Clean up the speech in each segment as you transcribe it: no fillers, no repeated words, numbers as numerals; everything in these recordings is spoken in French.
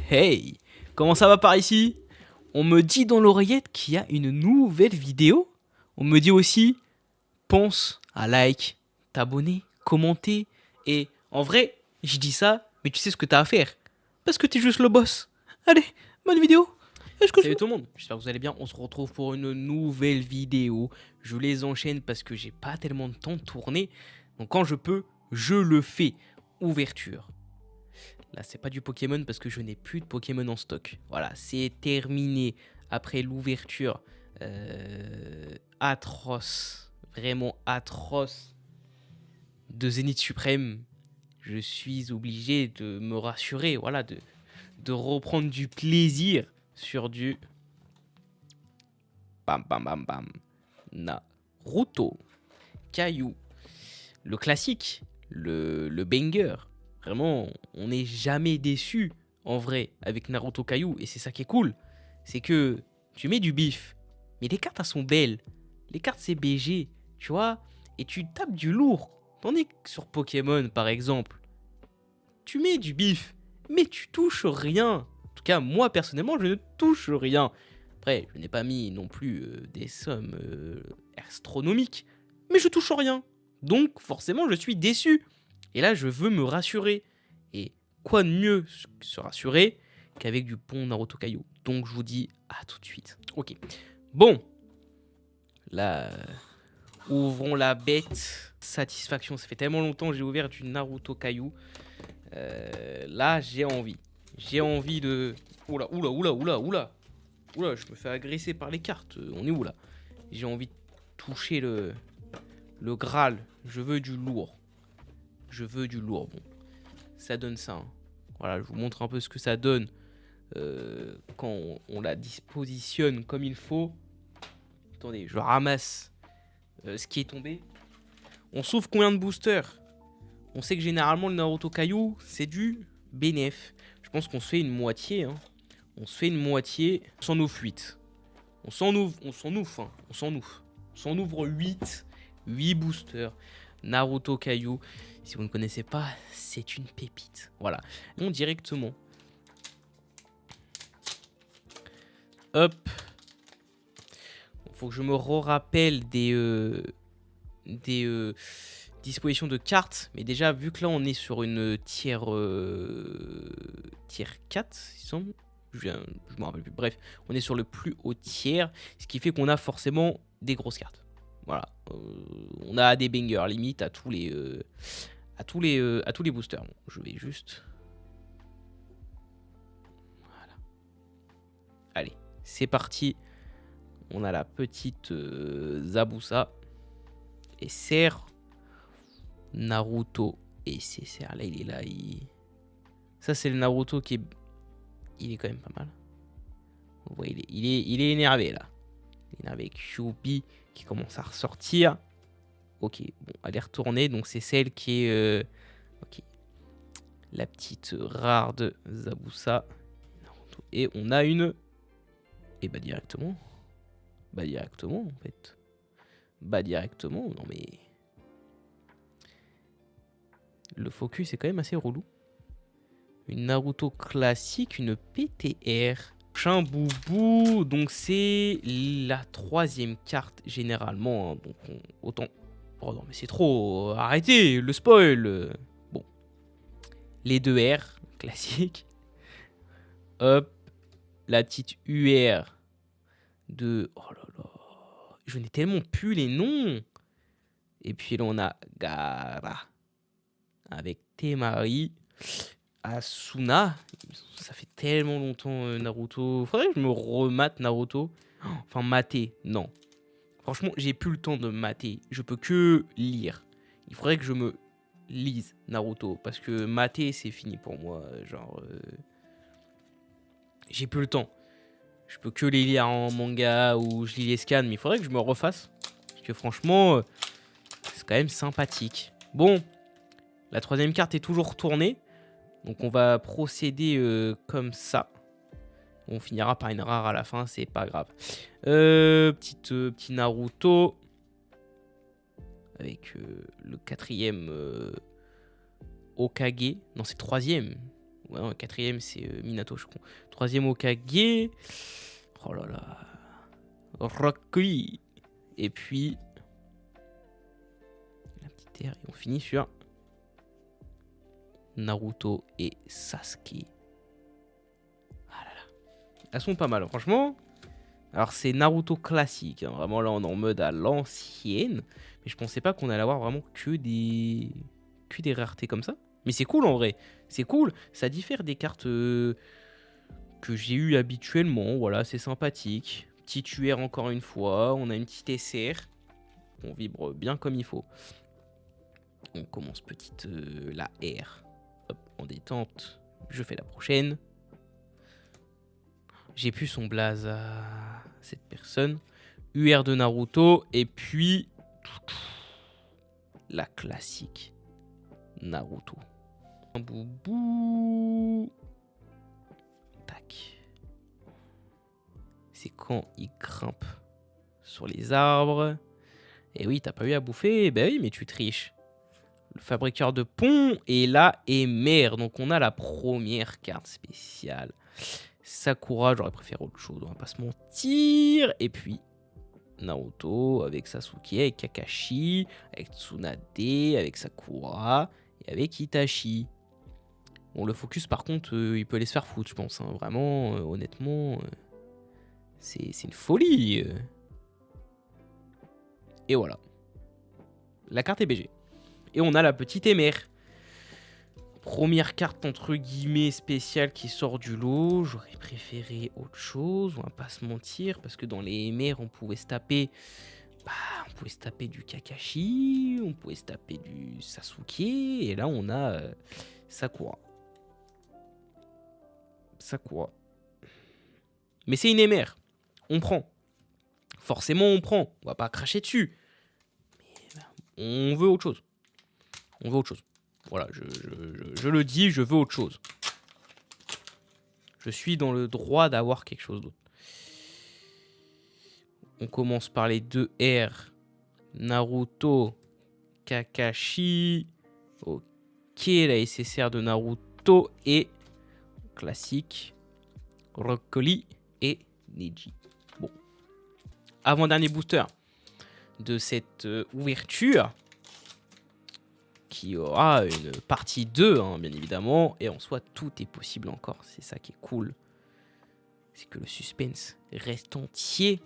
Hey, comment ça va par ici? On me dit dans l'oreillette qu'il y a une nouvelle vidéo. On me dit aussi, pense à like, t'abonner, commenter. Et en vrai, je dis ça, mais tu sais ce que t'as à faire. Parce que t'es juste le boss. Allez, bonne vidéo. Salut tout le monde, j'espère que vous allez bien. On se retrouve pour une nouvelle vidéo. Je les enchaîne parce que j'ai pas tellement de temps de tourner. Donc quand je peux, je le fais. Ouverture. Là, c'est pas du Pokémon parce que je n'ai plus de Pokémon en stock. Voilà, c'est terminé après l'ouverture atroce, vraiment atroce de Zénith Suprême. Je suis obligé de me rassurer, voilà, de reprendre du plaisir sur du bam bam bam bam Naruto, Caillou, le classique, le banger. Vraiment, on n'est jamais déçu en vrai avec Naruto Caillou. Et c'est ça qui est cool. C'est que tu mets du bif, mais les cartes elles sont belles. Les cartes c'est BG, tu vois. Et tu tapes du lourd. Tandis que sur Pokémon par exemple, tu mets du bif, mais tu touches rien. En tout cas, moi personnellement, je ne touche rien. Après, je n'ai pas mis non plus des sommes astronomiques, mais je touche rien. Donc forcément, je suis déçu. Et là, je veux me rassurer. Et quoi de mieux que se rassurer qu'avec du bon Naruto Kaio. Donc je vous dis à tout de suite. Ok. Bon. Là, ouvrons la bête. Satisfaction. Ça fait tellement longtemps que j'ai ouvert du Naruto Kaio. Là, j'ai envie. J'ai envie de... Oula, oula, oula, oula, oula. Oula, je me fais agresser par les cartes. On est où là? J'ai envie de toucher le Graal. Je veux du lourd. Je veux du lourd. Bon, ça donne ça. Hein. Voilà, je vous montre un peu ce que ça donne quand on la dispositionne comme il faut. Attendez, je ramasse ce qui est tombé. On sauve combien de boosters? On sait que généralement le Naruto Kaio, c'est du bénéf. Je pense qu'on se fait une moitié. Hein. On se fait une moitié. On s'en ouvre 8. On s'en ouvre. Hein. On s'en ouvre 8. 8 boosters. Naruto Kaio. Si vous ne connaissez pas, c'est une pépite. Voilà. On directement. Hop. Faut que je me rappelle des dispositions de cartes. Mais déjà, vu que là, on est sur une tier 4, il semble. Je me rappelle plus. Bref, on est sur le plus haut tiers. Ce qui fait qu'on a forcément des grosses cartes. Voilà. On a des bangers, limite, à tous les boosters. Bon, je vais juste... Voilà. Allez, c'est parti. On a la petite Zabuza. Et Serre. Naruto. Et c'est Serre. Là, il est là. Ça, c'est le Naruto qui est... Il est quand même pas mal. Vous voyez, il est énervé, là. Il est énervé avec Kyuubi qui commence à ressortir. Ok, bon, elle est retournée. Donc, c'est celle qui est... ok. La petite rare de Zabuza. Et on a une... Et bah directement. Bah directement, en fait. Bah directement, non mais... Le focus est quand même assez relou. Une Naruto classique, une PTR. Prochain boubou, donc c'est la troisième carte généralement. Hein, donc autant... Oh non mais c'est trop, arrêtez le spoil. Bon, les deux R, classique. Hop, la petite UR de... Oh là là, je n'ai tellement plus les noms. Et puis là on a Gaara avec Temari. Asuna, ça fait tellement longtemps Naruto. Faudrait que je me remate Naruto. Enfin, mater, non. Franchement, j'ai plus le temps de mater. Je peux que lire. Il faudrait que je me lise Naruto. Parce que mater, c'est fini pour moi. Genre, j'ai plus le temps. Je peux que les lire en manga ou je lis les scans. Mais il faudrait que je me refasse. Parce que franchement, c'est quand même sympathique. Bon, la troisième carte est toujours retournée. Donc on va procéder comme ça. On finira par une rare à la fin, c'est pas grave. Petit Naruto. Avec le quatrième Hokage. Non, c'est troisième. Ouais, non, quatrième, c'est Minato, je crois. Troisième, Hokage. Oh là là. Rock-Lee. Et puis... la petite R. Et on finit sur... Naruto et Sasuke. Ah là là. Elles sont pas mal, franchement. Alors, c'est Naruto classique. Hein. Vraiment, là, on est en mode à l'ancienne. Mais je pensais pas qu'on allait avoir vraiment que des raretés comme ça. Mais c'est cool, en vrai. C'est cool. Ça diffère des cartes que j'ai eues habituellement. Voilà, c'est sympathique. Petit UR encore une fois. On a une petite SR. On vibre bien comme il faut. On commence petite la R. Hop, en détente. Je fais la prochaine. J'ai plus son blaze à cette personne. UR de Naruto. Et puis... la classique. Naruto. Un boubou. Tac. C'est quand il grimpe sur les arbres. Et oui, t'as pas eu à bouffer. Ben oui, mais tu triches. Le fabriqueur de pont est là et merde. Donc on a la première carte spéciale. Sakura, j'aurais préféré autre chose, on va pas se mentir. Et puis Naruto avec Sasuke, avec Kakashi, avec Tsunade, avec Sakura et avec Itachi. Bon, le focus par contre, il peut aller se faire foutre, je pense. Hein. Vraiment, honnêtement, c'est une folie. Et voilà. La carte est BG. Et on a la petite émère. Première carte entre guillemets spéciale qui sort du lot. J'aurais préféré autre chose, on va pas se mentir, parce que dans les MR on pouvait se taper, du Kakashi, on pouvait se taper du Sasuke, et là on a Sakura. Mais c'est une MR, on prend. Forcément on prend, on va pas cracher dessus. Mais on veut autre chose. Voilà, je le dis, je veux autre chose. Je suis dans le droit d'avoir quelque chose d'autre. On commence par les deux R. Naruto, Kakashi. Ok, la SSR de Naruto et classique Rock Lee et Neji. Bon. Avant-dernier booster de cette ouverture. Qui aura une partie 2, hein, bien évidemment. Et en soi, tout est possible encore. C'est ça qui est cool. C'est que le suspense reste entier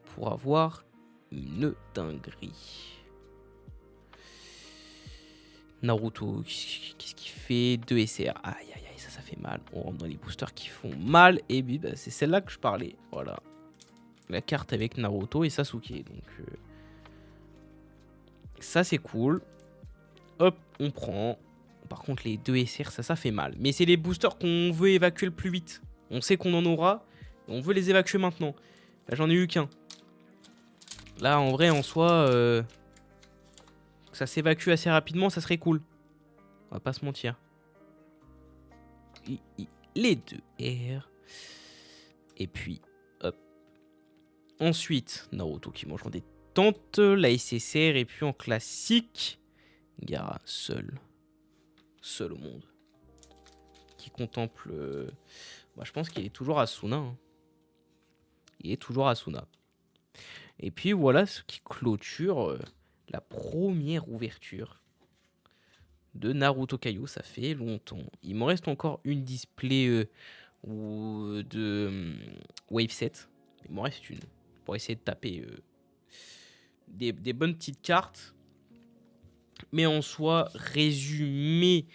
pour avoir une dinguerie. Naruto, qu'est-ce qu'il fait? 2 SR. Aïe, aïe, aïe, ça fait mal. On rentre dans les boosters qui font mal. Et puis, bah, c'est celle-là que je parlais. Voilà. La carte avec Naruto et Sasuke. Donc, ça, c'est cool. Hop, on prend. Par contre, les 2 SR, ça fait mal. Mais c'est les boosters qu'on veut évacuer le plus vite. On sait qu'on en aura. Et on veut les évacuer maintenant. Là, j'en ai eu qu'un. Là, en vrai, en soi, que ça s'évacue assez rapidement, ça serait cool. On va pas se mentir. Les 2 R. Et puis, hop. Ensuite, Naruto qui mange en détente. La SSR. Et puis en classique... Gaara, seul au monde, qui contemple... je pense qu'il est toujours Asuna. Hein. Il est toujours Asuna. Et puis voilà ce qui clôture la première ouverture de Naruto Kaio. Ça fait longtemps. Il m'en reste encore une display de Wave 7. Il m'en reste une pour essayer de taper des bonnes petites cartes. Mais en soi, résumé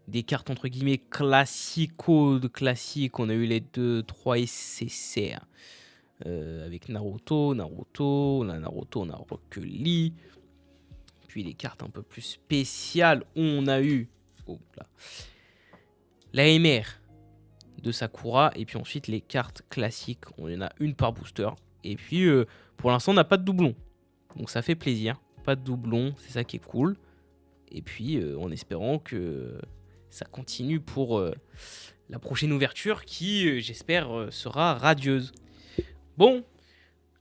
des cartes entre guillemets classico de classique, on a eu les 2-3 SSR avec Naruto, on a Rock Lee. Puis les cartes un peu plus spéciales, on a eu la MR de Sakura. Et puis ensuite les cartes classiques, on en a une par booster. Et puis pour l'instant, on n'a pas de doublon. Donc ça fait plaisir. Pas de doublon, c'est ça qui est cool. Et puis en espérant que ça continue pour la prochaine ouverture qui, j'espère, sera radieuse. Bon,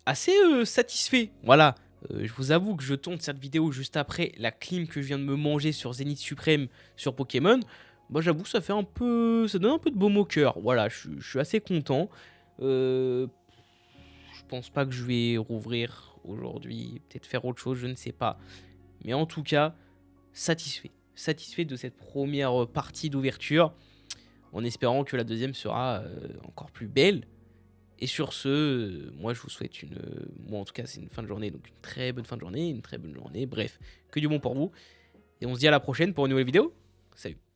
assez satisfait. Voilà, je vous avoue que je tourne cette vidéo juste après la clim que je viens de me manger sur Zenith Suprême sur Pokémon. Bah, j'avoue, ça fait un peu, ça donne un peu de baume au cœur. Voilà, je suis assez content. Euh, je pense pas que je vais rouvrir aujourd'hui, peut-être faire autre chose, je ne sais pas. Mais en tout cas, satisfait. Satisfait de cette première partie d'ouverture, en espérant que la deuxième sera encore plus belle. Et sur ce, moi je vous souhaite une. Moi en tout cas, c'est une fin de journée, donc une très bonne fin de journée, une très bonne journée. Bref, que du bon pour vous. Et on se dit à la prochaine pour une nouvelle vidéo. Salut!